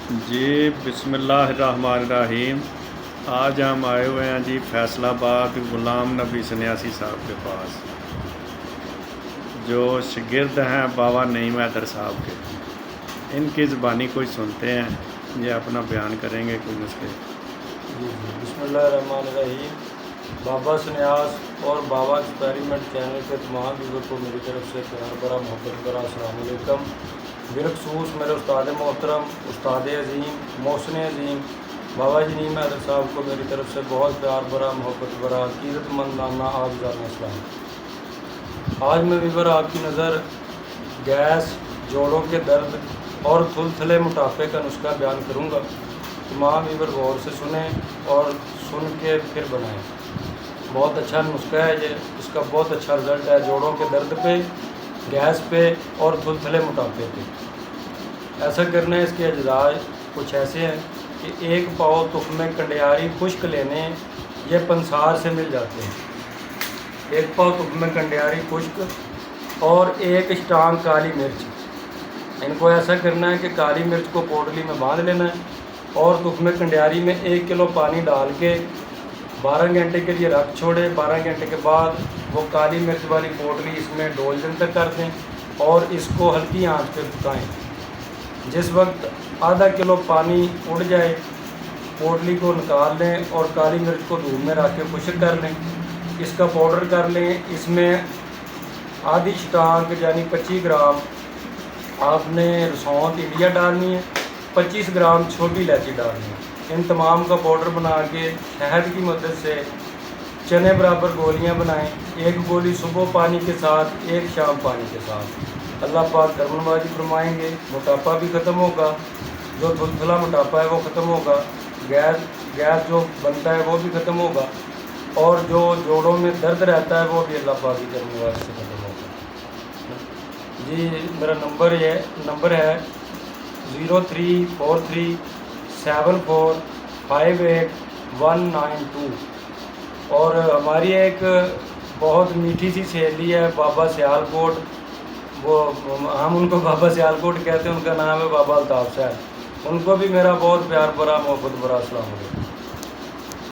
جی بسم اللہ الرحمن الرحیم۔ آج ہم آئے ہوئے ہیں جی فیصل آباد غلام نبی سنیاسی صاحب کے پاس، جو شاگرد ہیں بابا نعیم حیدر صاحب کے۔ ان کی زبانی کوئی سنتے ہیں، یہ اپنا بیان کریں گے کوئی مسئلے۔ بسم اللہ الرحمن الرحیم۔ بابا سنیاس اور بابا ایکسپیریمنٹ چینل کے تمام ویور کو میری طرف سے پیار بھرا محبت بھرا السلام علیکم۔ بالخصوص میرے استاد محترم، استاد عظیم، محسن عظیم بابا جی نعیم حیدر صاحب کو میری طرف سے بہت پیار بھرا محبت بھرا عقیدت مندانہ آبزار اسلام۔ آج میں ویور آپ کی نظر گیس، جوڑوں کے درد اور تھلتھلے موٹاپے کا نسخہ بیان کروں گا۔ تمام ویور غور سے سنیں اور سن کے پھر بنائیں۔ بہت اچھا نسخہ ہے یہ، اس کا بہت اچھا رزلٹ ہے جوڑوں کے درد پہ، گیس پہ اور تھلتھلے موٹاپے پہ۔ ایسا کرنا ہے، اس کے اجزاء کچھ ایسے ہیں کہ 1 پاؤ تخم کنڈیاری خشک لینے، یہ پنسار سے مل جاتے ہیں۔ 1 پاؤ تخم کنڈیاری خشک اور 1 اشٹانگ کالی مرچ۔ ان کو ایسا کرنا ہے کہ کالی مرچ کو پوٹلی میں باندھ لینا ہے اور تخم کنڈیاری میں 1 کلو پانی ڈال کے 12 گھنٹے کے لیے رکھ چھوڑے۔ 12 گھنٹے کے بعد وہ کالی مرچ والی پوٹلی اس میں ڈول دن تک کر دیں اور اس کو ہلکی آنچ پہ پکائیں۔ جس وقت آدھا کلو پانی اڑ جائے، پوٹلی کو نکال لیں اور کالی مرچ کو دھوپ میں رکھ کے خشک کر لیں۔ اس کا پاؤڈر کر لیں۔ اس میں آدھی اشٹانگ یعنی 25 گرام آپ نے سونت انڈیا ڈالنی ہے، 25 گرام چھوٹی الائچی ڈالنی ہے۔ ان تمام کا پاؤڈر بنا کے شہد کی مدد سے چنے برابر گولیاں بنائیں، 1 گولی صبح پانی کے ساتھ، 1 شام پانی کے ساتھ۔ اللہ پاک کرم نوازی فرمائیں گے، موٹاپا بھی ختم ہوگا، جو تھلتھلا موٹاپا ہے وہ ختم ہوگا، گیس جو بنتا ہے وہ بھی ختم ہوگا، اور جو جوڑوں میں درد رہتا ہے وہ بھی اللہ پاک کی کرم نوازی سے ختم ہوگا۔ جی میرا نمبر ہے 034374589192، اور ہماری ایک بہت میٹھی سی سہیلی ہے بابا سیال کوٹ، وہ ہم ان کو بابا سیال کوٹ کہتے ہیں، ان کا نام ہے بابا الطاف صاحب۔ ان کو بھی میرا بہت پیار بھرا محبت بھرا السلام علیکم۔